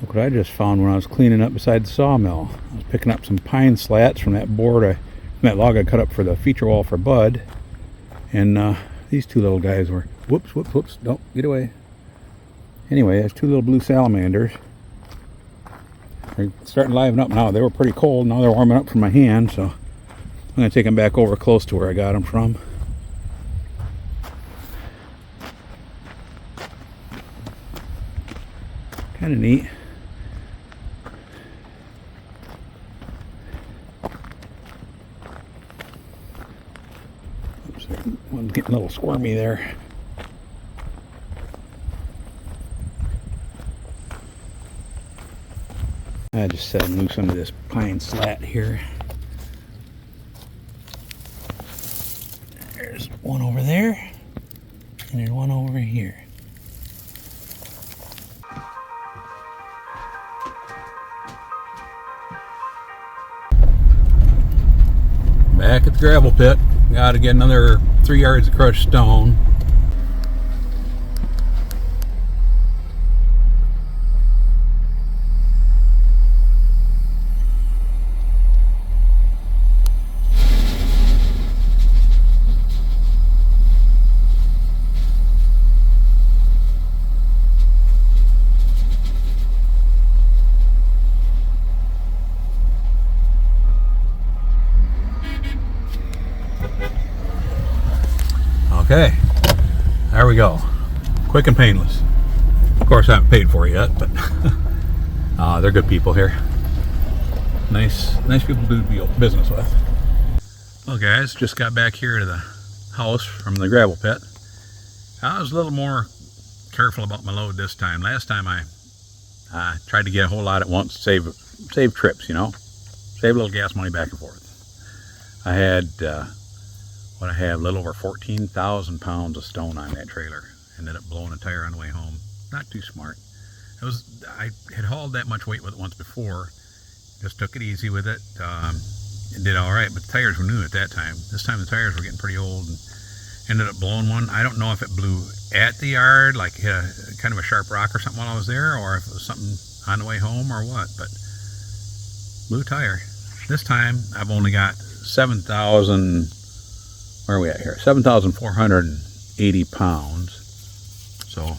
Look what I just found when I was cleaning up beside the sawmill. I was picking up some pine slats from that from that log I cut up for the feature wall for Bud. And these two little guys were, whoops, don't get away. Anyway, there's two little blue salamanders. They're starting to liven up now. They were pretty cold. Now they're warming up from my hand, so I'm going to take them back over close to where I got them from. Kind of neat. Oops, one's getting a little squirmy there. I just set loose under this pine slat here. There's one over there, and there's one over here. Back at the gravel pit. Got to get another 3 yards of crushed stone. Okay, there we go. Quick and painless. Of course, I haven't paid for it yet, but they're good people here. Nice people to do business with. Well, guys, just got back here to the house from the gravel pit. I was a little more careful about my load this time. Last time I tried to get a whole lot at once, save trips, you know, save a little gas money back and forth. I had what I have, a little over 14,000 pounds of stone on that trailer. Ended up blowing a tire on the way home. Not too smart. I had hauled that much weight with it once before. Just took it easy with it. It did all right, but the tires were new at that time. This time the tires were getting pretty old and ended up blowing one. I don't know if it blew at the yard, like hit kind of a sharp rock or something while I was there, or if it was something on the way home or what, but blew tire. This time I've only got 7,000, where are we at here? 7,480 pounds. So,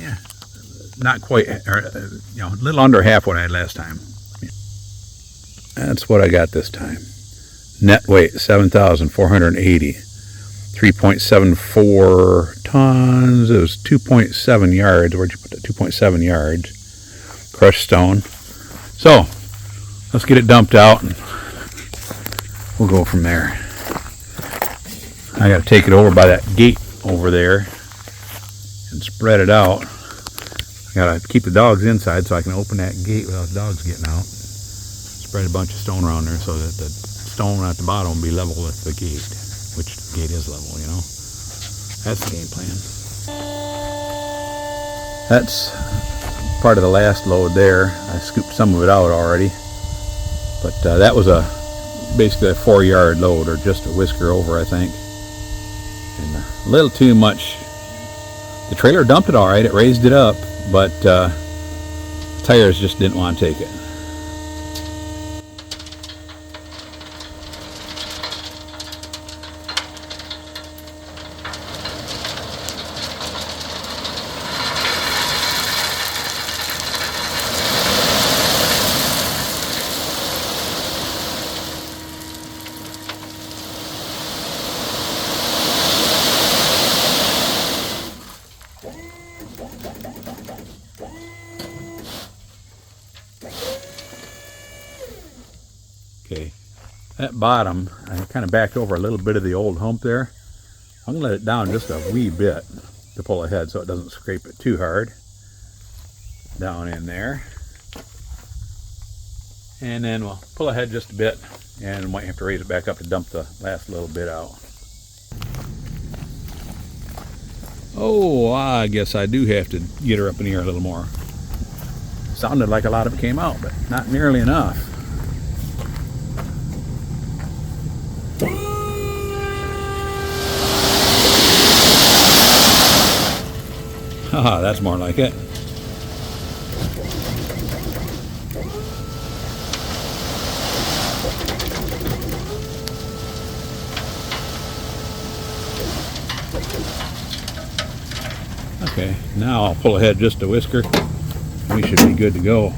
yeah, not quite, or, you know, a little under half what I had last time. That's what I got this time. Net weight, 7,480. 3.74 tons. It was 2.7 yards. Where'd you put that? 2.7 yards. Crushed stone. So, let's get it dumped out and we'll go from there. I got to take it over by that gate over there and spread it out. I got to keep the dogs inside so I can open that gate without the dogs getting out. Spread a bunch of stone around there so that the stone at the bottom will be level with the gate, which the gate is level, you know. That's the game plan. That's part of the last load there. I scooped some of it out already, but that was basically a 4-yard load, or just a whisker over, I think. And a little too much. The trailer dumped it all right. It raised it up, but tires just didn't want to take it. Okay, that bottom, I kind of backed over a little bit of the old hump there. I'm going to let it down just a wee bit to pull ahead so it doesn't scrape it too hard. Down in there. And then we'll pull ahead just a bit and might have to raise it back up to dump the last little bit out. Oh, I guess I do have to get her up in here a little more. Sounded like a lot of it came out, but not nearly enough. Haha, that's more like it. Okay, now I'll pull ahead just a whisker. We should be good to go.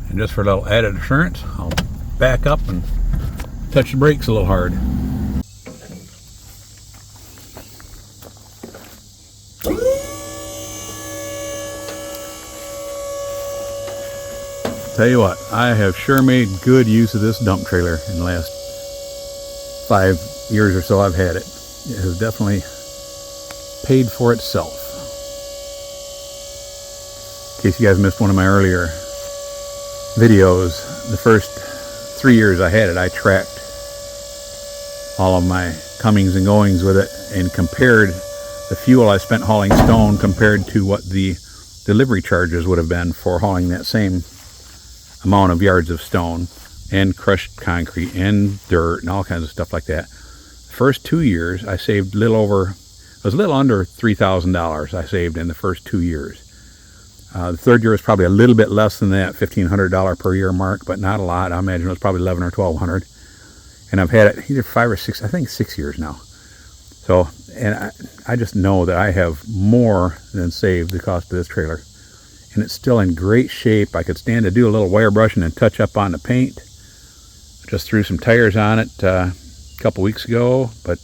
And just for a little added assurance, I'll back up and touch the brakes a little hard. Tell you what, I have sure made good use of this dump trailer in the last 5 years or so I've had it. It has definitely paid for itself. In case you guys missed one of my earlier videos, the first 3 years I had it, I tracked all of my comings and goings with it and compared the fuel I spent hauling stone compared to what the delivery charges would have been for hauling that same amount of yards of stone and crushed concrete and dirt and all kinds of stuff like that. The first 2 years I saved a little under $3,000 I saved in the first 2 years. The third year was probably a little bit less than that $1,500 per year mark, but not a lot. I imagine it was probably $1,100 or $1,200. And I've had it either 5 or 6, I think 6 years now. So, and I just know that I have more than saved the cost of this trailer. And it's still in great shape. I could stand to do a little wire brushing and touch up on the paint. Just threw some tires on it a couple weeks ago, but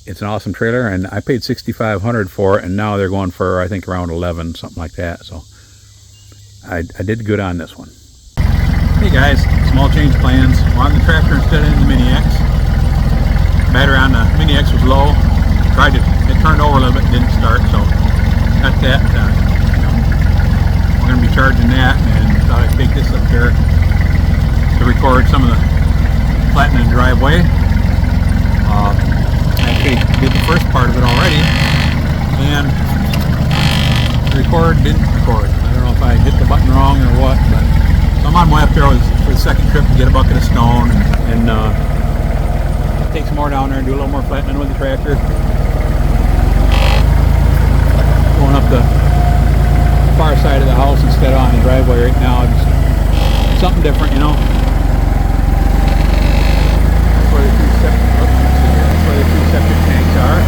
it's an awesome trailer, and I paid $6,500 for it, and now they're going for I think around 11, something like that. So I did good on this one. Hey guys, small change plans. We're on the tractor instead of in the Mini X. Battery on the Mini X was low. It turned over a little bit, didn't start, so got that. We're going to be charging that, and thought I'd take this up there to record some of the flattening driveway. I actually did the first part of it already, and didn't record. I don't know if I hit the button wrong or what, but so I'm on my way up there for the second trip to get a bucket of stone and take some more down there and do a little more flattening with the tractor. Going up the far side of the house instead of on the driveway right now. Just something different, you know. That's where the two septic tanks are.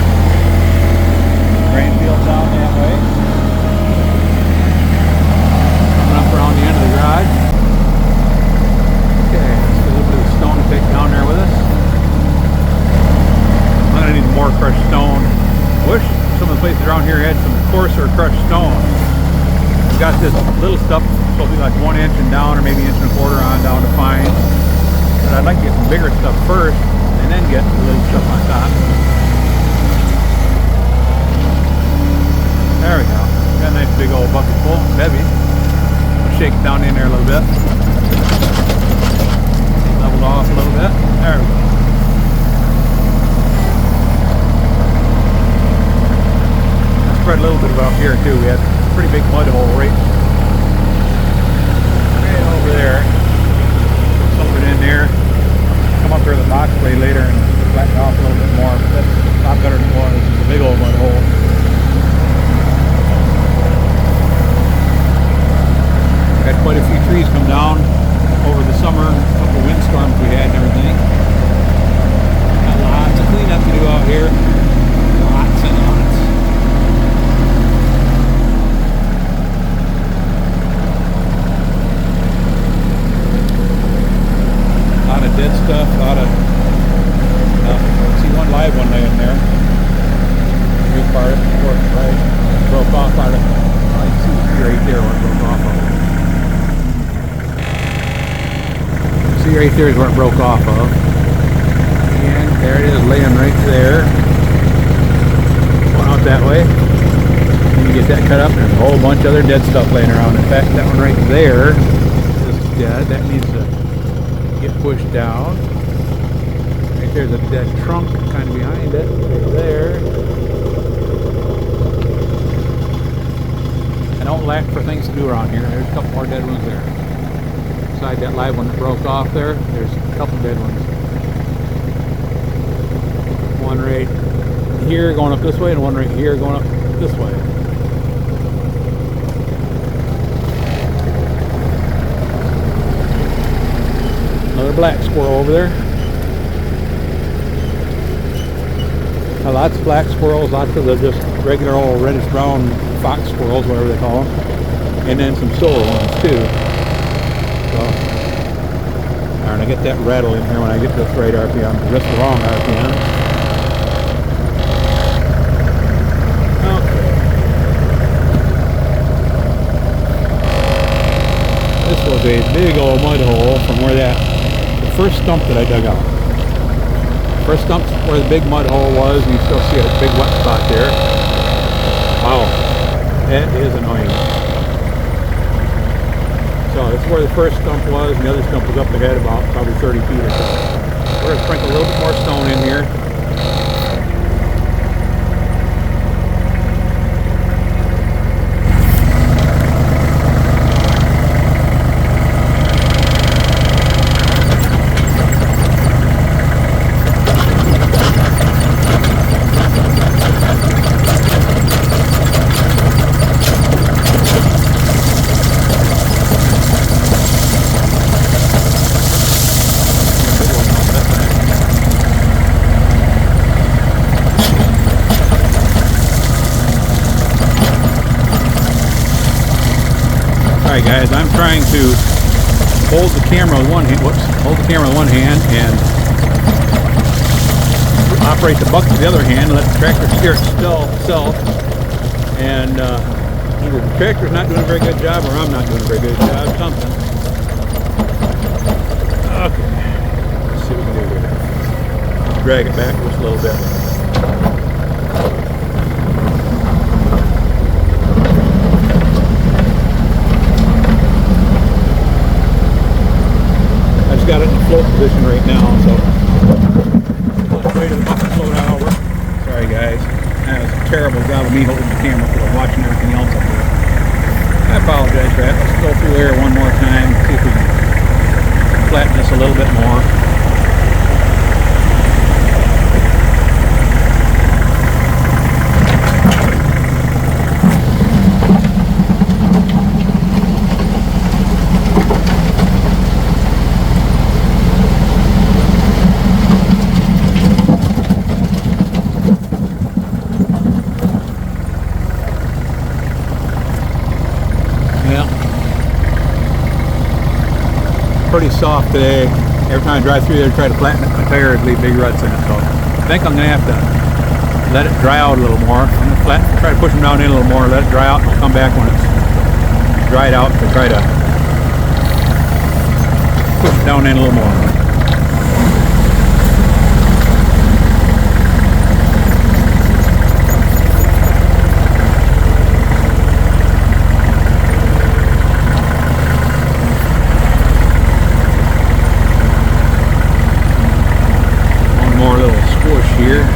Drain fields out that way. Coming up around the end of the garage. Okay, let's get a little bit of stone to take down there with us. I'm gonna need more crushed stone. Wish some of the places around here had some coarser crushed stone. Got this little stuff supposed to be like 1 inch and down, or maybe 1.25 inches on down to fine. But I'd like to get some bigger stuff first and then get the little stuff on top. There we go. Got a nice big old bucket full. It's heavy. We'll shake it down in there a little bit. Leveled off a little bit. There we go. I'll spread a little bit up here too. We had pretty big mud hole right over there. Put some of it in there. Come up there with a box blade later and flatten off a little bit more. But that's a lot better than it was. It's a big old mud hole. Had quite a few trees come down over the summer. A couple windstorms we had and everything. Got lots of cleanup to do out here. Lots and lots. Dead stuff, a lot of see one live one day in there. Big part of it, right? Broke off out of, you can see the tree right there where it broke off of. See right there is where it broke off of. And there it is laying right there. Going out that way. And you get that cut up, and there's a whole bunch of other dead stuff laying around. In fact, that one right there is dead. That needs to get pushed down. Right there's a dead trunk kind of behind it, right there. And don't lack for things to do around here. There's a couple more dead ones there. Beside that live one that broke off there, there's a couple dead ones. One right here going up this way, and one right here going up this way. Another black squirrel over there. Lots of black squirrels, lots of the just regular old reddish brown fox squirrels, whatever they call them, and then some silver ones too. So, alright, I get that rattle in here when I get this right RPM, just the wrong RPM. Okay. This was a big old mud hole from where the first stump that I dug out. First stump where the big mud hole was, and you still see a big wet spot there. Wow, that is annoying. So this is where the first stump was, and the other stump was up ahead about probably 30 feet or so. We're going to sprinkle a little bit more stone in here. Alright guys, I'm trying to hold the camera with one hand, and operate the bucket with the other hand, and let the tractor steer itself. And either the tractor's not doing a very good job, or I'm not doing a very good job, something. Okay, let's see what we can do here. Drag it back just a little bit. Got it in float position right now, so let's wait till the bucket float out over. Sorry guys, that was a terrible job of me holding the camera because I'm watching everything else up there. I apologize for that. Let's go through there one more time, see if we can flatten this a little bit more. Pretty soft today. Every time I drive through there to try to flatten it, my tires leave big ruts in it. So I think I'm going to have to let it dry out a little more. I'm going to try to push them down in a little more, let it dry out, and I'll come back when it's dried out to try to push it down in a little more. Here. Let's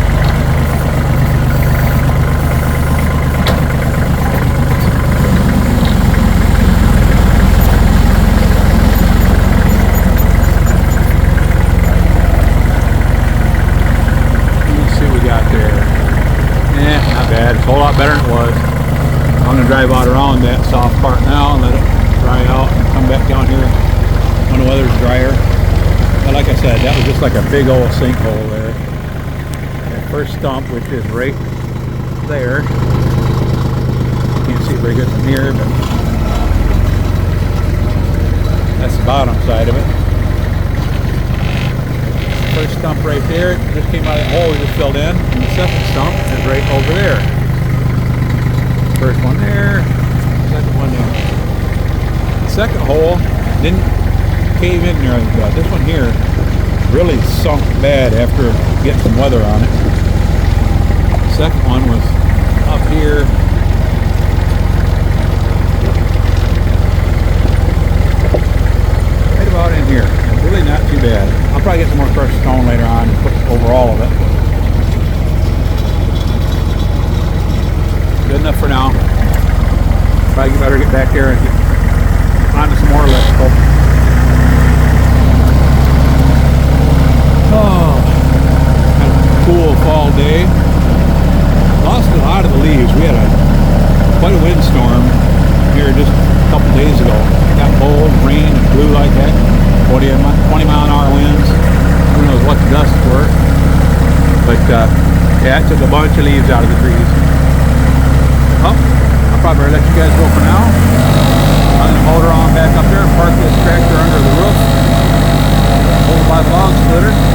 see what we got there. Not bad. It's a whole lot better than it was. I'm going to drive out around that soft part now and let it dry out and come back down here when the weather's drier. But like I said, that was just like a big old sinkhole there. First stump, which is right there. Can't see it very good from here, but that's the bottom side of it. First stump right there, it just came out of the hole we just filled in, and the second stump is right over there. First one there, second one there. The second hole didn't cave in there as bad. This one here really sunk bad after getting some weather on it. Second one was up here. Right about in here. It's really not too bad. I'll probably get some more crushed stone later on and put over all of it. Good enough for now. Probably get get back here and get onto some more electrical. Oh, had a cool fall day. Lost a lot of the leaves. We had quite a windstorm here just a couple days ago. It got cold, rain, and blew like that. 20 mile an hour winds. Who knows what the gusts were. But yeah, it took a bunch of leaves out of the trees. Well, I'll probably let you guys go for now. I'm going to motor on back up there and park this tractor under the roof over by the log splitter.